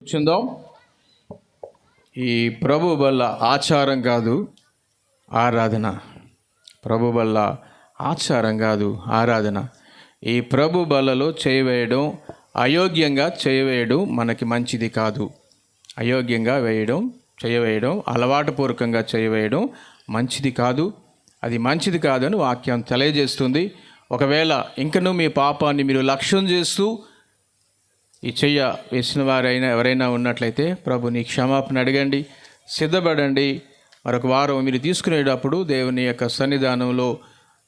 కూర్చుందాం. ఈ ప్రభు వల్ల ఆచారం కాదు ఆరాధన. ప్రభు వల్ల ఆచారం కాదు ఆరాధన. ఈ ప్రభు బలలో చేయవేయడం, అయోగ్యంగా చేయవేయడం మనకి మంచిది కాదు. అయోగ్యంగా చేయవేయడం, అలవాటుపూర్వకంగా చేయవేయడం మంచిది కాదు. అది మంచిది కాదని వాక్యం తెలియజేస్తుంది. ఒకవేళ ఇంకనూ మీ పాపాన్ని మీరు లక్ష్యం చేస్తూ ఈ చెయ్య వేసిన వారైనా ఎవరైనా ఉన్నట్లయితే ప్రభుని క్షమాపణ అడగండి, సిద్ధపడండి. మరొక వారం మీరు తీసుకునేటప్పుడు దేవుని యొక్క సన్నిధానంలో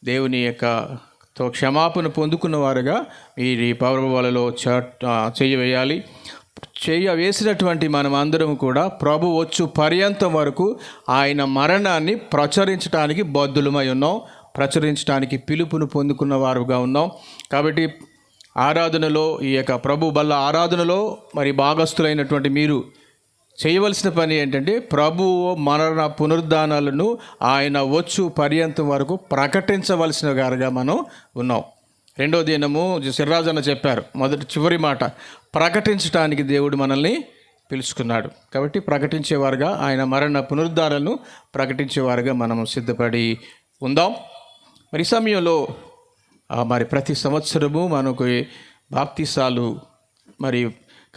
దేవుని యొక్కతో క్షమాపణ పొందుకున్న వారుగా మీరు ఈ పౌరవాలలో చెయ్యవేయాలి. వేసినటువంటి మనం అందరం కూడా ప్రభు వచ్చు పర్యంతం వరకు ఆయన మరణాన్ని ప్రచురించడానికి బద్ధులమై ఉన్నాం, ప్రచురించడానికి పిలుపును పొందుకున్న వారుగా ఉన్నాం. కాబట్టి ఆరాధనలో, ఈ యొక్క ప్రభు బల్ల ఆరాధనలో మరి భాగస్థులైనటువంటి మీరు చేయవలసిన పని ఏంటంటే ప్రభు మరణ పునరుద్ధానాలను ఆయన వచ్చు పర్యంతం వరకు ప్రకటించవలసిన గారుగా మనం ఉన్నాం. రెండో దినము సిర్రాజన్న చెప్పారు, చివరి మాట ప్రకటించడానికి దేవుడు మనల్ని పిలుచుకున్నాడు. కాబట్టి ప్రకటించేవారుగా, ఆయన మరణ పునరుద్ధానాలను ప్రకటించేవారుగా మనము సిద్ధపడి ఉందాం. మరి ఈ సమయంలో మరి ప్రతి సంవత్సరము మనకు బాప్తీసాలు మరి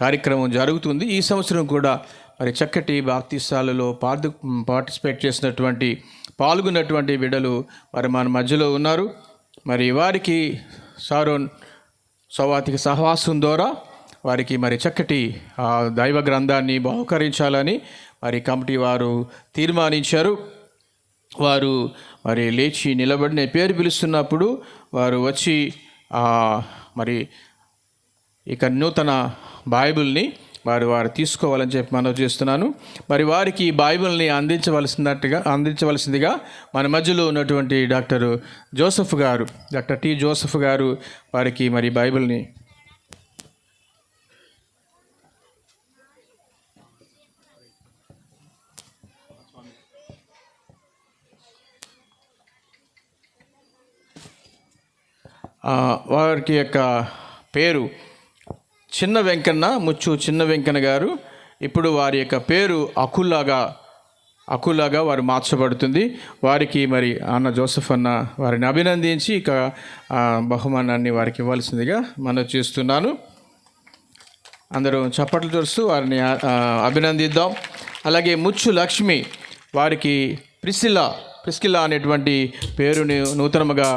కార్యక్రమం జరుగుతుంది. ఈ సంవత్సరం కూడా మరి చక్కటి బాప్తీసాలలో పార్టిసిపేట్ పాల్గొన్నటువంటి బిడ్డలు మరి మన మధ్యలో ఉన్నారు. మరి వారికి షారోన్ సవాతిక సహవాసం ద్వారా వారికి మరి చక్కటి దైవ గ్రంథాన్ని బహుకరించాలని మరి కమిటీ వారు తీర్మానించారు. వారు మరి లేచి నిలబడిన పేరు పిలుస్తున్నప్పుడు వారు వచ్చి మరి ఇక నూతన బైబిల్ని వారు తీసుకోవాలని చెప్పి మనం చేస్తున్నాను. మరి వారికి ఈ బైబిల్ని అందించవలసిందిగా మన మధ్యలో ఉన్నటువంటి డాక్టర్ టి జోసెఫ్ గారు వారికి మరి బైబిల్ని వారికి యొక్క పేరు చిన్న వెంకన్న గారు. ఇప్పుడు వారి యొక్క పేరు అకులాగా వారు మార్చబడుతుంది. వారికి మరి అన్న జోసెఫ్ అన్న వారిని అభినందించి ఇక బహుమానాన్ని వారికి ఇవ్వాల్సిందిగా మనం చేస్తున్నాను. అందరూ చప్పట్లు చూస్తూ వారిని అభినందిద్దాం. అలాగే ముచ్చు లక్ష్మి వారికి ప్రిస్కిల్లా అనేటువంటి పేరుని నూతనముగా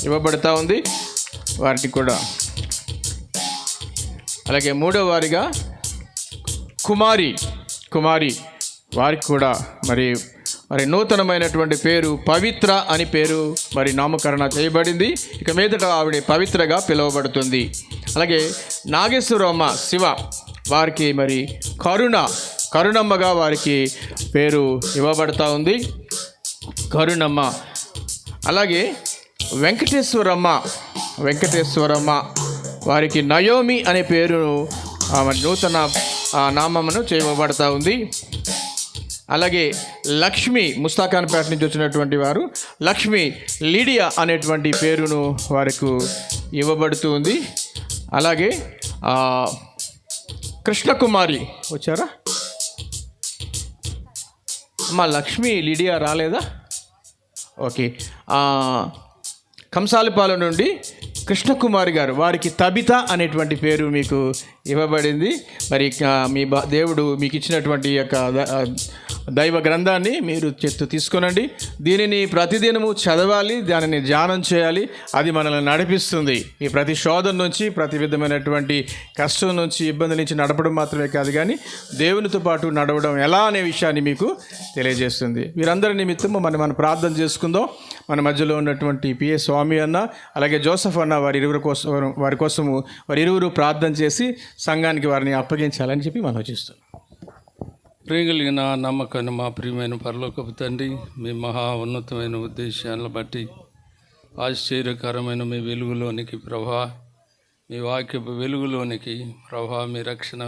ఇవ్వబడతా ఉంది. వారికి కూడా అలాగే మూడో వారిగా కుమారి వారికి కూడా మరి నూతనమైనటువంటి పేరు పవిత్ర అని పేరు మరి నామకరణ చేయబడింది. ఇక మీదట ఆవిడ పవిత్రగా పిలువబడుతుంది. అలాగే నాగేశ్వరమ్మ శివ వారికి మరి కరుణమ్మగా వారికి పేరు ఇవ్వబడతా ఉంది, కరుణమ్మ. అలాగే వెంకటేశ్వరమ్మ వారికి నయోమి అనే పేరును నూతన నామమును చేయబడతా ఉంది. అలాగే లక్ష్మి ముస్తాఖాన్పేట నుంచి వచ్చినటువంటి వారు లక్ష్మి లీడియా అనేటువంటి పేరును వారికి ఇవ్వబడుతూ ఉంది. అలాగే కృష్ణకుమారి వచ్చారా అమ్మ? లక్ష్మి లీడియా రాలేదా? ఓకే. కంసాలిపాలెం నుండి కృష్ణకుమారి గారు వారికి తబిత అనేటువంటి పేరు మీకు ఇవ్వబడింది. మరి మీ దేవుడు మీకు ఇచ్చినటువంటి యొక్క దైవ గ్రంథాన్ని మీరు తీసుకొనండి. దీనిని ప్రతిదినము చదవాలి, దానిని ధ్యానం చేయాలి. అది మనల్ని నడిపిస్తుంది. ఈ ప్రతి శోధన నుంచి, ప్రతి విధమైనటువంటి కష్టం నుంచి, ఇబ్బంది నుంచి నడపడం మాత్రమే కాదు, కానీ దేవునితో పాటు నడవడం ఎలా అనే విషయాన్ని మీకు తెలియజేస్తుంది. వీరందరి నిమిత్తము మనం ప్రార్థన చేసుకుందాం. మన మధ్యలో ఉన్నటువంటి పిఏ స్వామి అన్న, అలాగే జోసెఫ్ అన్న వారి ఇరువురు ప్రార్థన చేసి సంఘానికి వారిని అప్పగించాలని చెప్పి మనం చేస్తున్నాం. ప్రియగలిగిన నమ్మకాన్ని మా ప్రియమైన పరలోకపు తండ్రి, మీ మహా ఉన్నతమైన ఉద్దేశాలను బట్టి ఆశ్చర్యకరమైన మీ వెలుగులోనికి ప్రభా, మీ వాక్యపు వెలుగులోనికి ప్రభా, మీ రక్షణ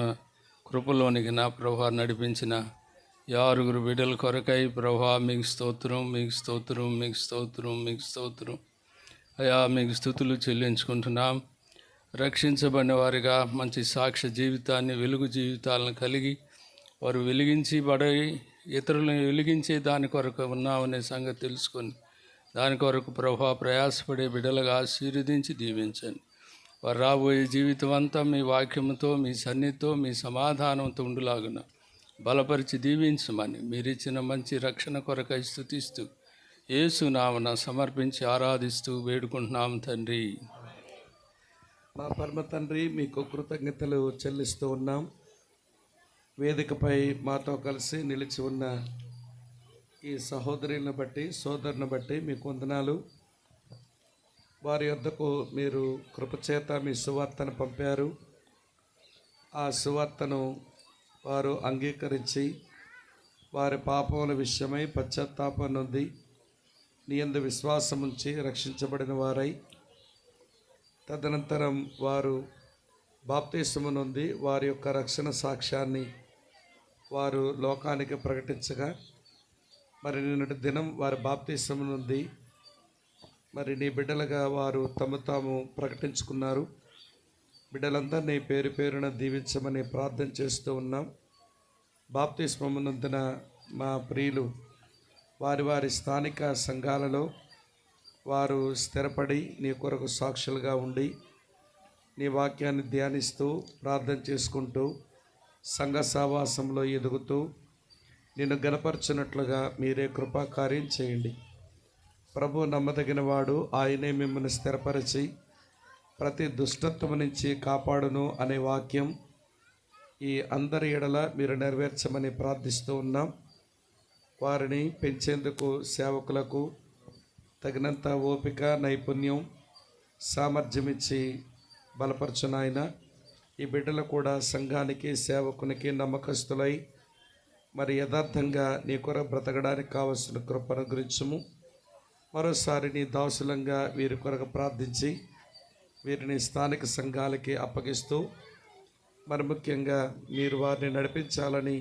కృపలోనికి నా ప్రభా నడిపించిన ఈ 6 బిడ్డల కొరకై ప్రభా మీకు స్తోత్రం, మీకు స్తోత్రం, మీకు స్తోత్రం, మీకు స్తోత్రం అయా. మీకు స్తుతులు చెల్లించుకుంటున్నాం. రక్షించబడిన వారిగా మంచి సాక్ష్య జీవితాన్ని, వెలుగు జీవితాలను కలిగి వారు వెలిగించబడి ఇతరులను వెలిగించే దాని కొరకు ఉన్నామనే సంగతి తెలుసుకొని దాని కొరకు ప్రభా ప్రయాసపడే బిడ్డలుగా ఆశీర్వదించి దీవించండి. వారు రాబోయే జీవితం అంతా మీ వాక్యముతో, మీ సన్నిధితో, మీ సమాధానంతో ఉండులాగున బలపరిచి దీవించమని మీరిచ్చిన మంచి రక్షణ కొరకై స్తుతిస్తూ యేసు నామమున సమర్పించి ఆరాధిస్తూ వేడుకుంటున్నాం తండ్రి. మా పరమ తండ్రి, మీకు కృతజ్ఞతలు చెల్లిస్తూ ఉన్నాం. వేదికపై మాతో కలిసి నిలిచి ఉన్న ఈ సహోదరులను బట్టి, సోదరుని బట్టి మీకు వందనాలు. వారి యొద్దకు మీరు కృపచేత మీ సువార్తను పంపారు. ఆ సువార్తను వారు అంగీకరించి వారి పాపముల విషయమై పశ్చాత్తాపం నొంది నీ యందు విశ్వాసం ఉంచి రక్షించబడిన వారై, తదనంతరం వారు బాప్తిస్మము నొంది వారి యొక్క రక్షణ సాక్ష్యాన్ని వారు లోకానికి ప్రకటించగా, మరి నిన్నటి దినం వారి బాప్తిస్మము నొంది మరి నీ బిడ్డలుగా వారు తాము ప్రకటించుకున్నారు. బిడ్డలందరినీ పేరు పేరున దీవించమని ప్రార్థన చేస్తూ ఉన్నాం. బాప్తిస్మము నొందిన మా ప్రియులు వారి వారి స్థానిక సంఘాలలో వారు స్థిరపడి నీ కొరకు సాక్షులుగా ఉండి నీ వాక్యాన్ని ధ్యానిస్తూ ప్రార్థన చేసుకుంటూ సంఘ సావాసంలో ఎదుగుతూ నిన్ను గణపరచున్నట్లుగా మీరే కృపాకార్యం చేయండి. ప్రభు నమ్మదగిన వాడు, ఆయనే మిమ్మల్ని స్థిరపరిచి ప్రతి దుష్టత్వం నుంచి కాపాడును అనే వాక్యం ఈ అందరి ఎడల మీరు నెరవేర్చమని ప్రార్థిస్తూ ఉన్నాం. వారిని పెంచేందుకు సేవకులకు తగినంత ఓపిక, నైపుణ్యం, సామర్థ్యం ఇచ్చి బలపరచు నాయన. ఈ బిడ్డలు కూడా సంఘానికి, సేవకునికి నమ్మకస్తులై మరి యథార్థంగా నీ కొర బ్రతకడానికి కావలసిన కృపను గురించము. మరోసారి నీ దాసులంగా వీరి కొరకు ప్రార్థించి వీరిని స్థానిక సంఘాలకి అప్పగిస్తూ మరి ముఖ్యంగా మీరు వారిని నడిపించాలని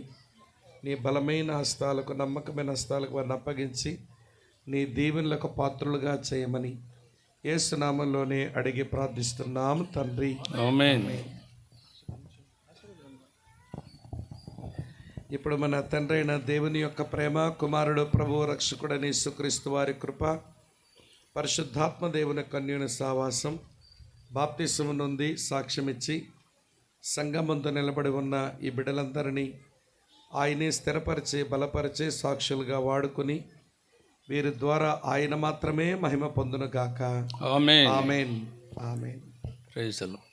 నీ బలమైన హస్తాలకు, నమ్మకమైన హస్తాలకు వారిని అప్పగించి నీ దీవెనలకు పాత్రులుగా చేయమని యేసు నామములోనే అడిగి ప్రార్థిస్తున్నాము తండ్రి, ఆమేన్. ఇప్పుడు మన తండ్రి అయిన దేవుని యొక్క ప్రేమ, కుమారుడు ప్రభువు రక్షకుడైన యేసుక్రీస్తు వారి కృప, పరిశుద్ధాత్మ దేవుని కన్యుని సావాసం, బాప్తిస్మము నొంది సాక్ష్యమిచ్చి సంఘమందు నిలబడి ఉన్న ఈ బిడ్డలందరినీ ఆయనే స్థిరపరిచి బలపరిచి సాక్షులుగా వాడుకుని వీరి ద్వారా ఆయన మాత్రమే మహిమ పొందునుగాక. ఆమేన్. ఆమేన్. ఆమేన్. Praise the lord.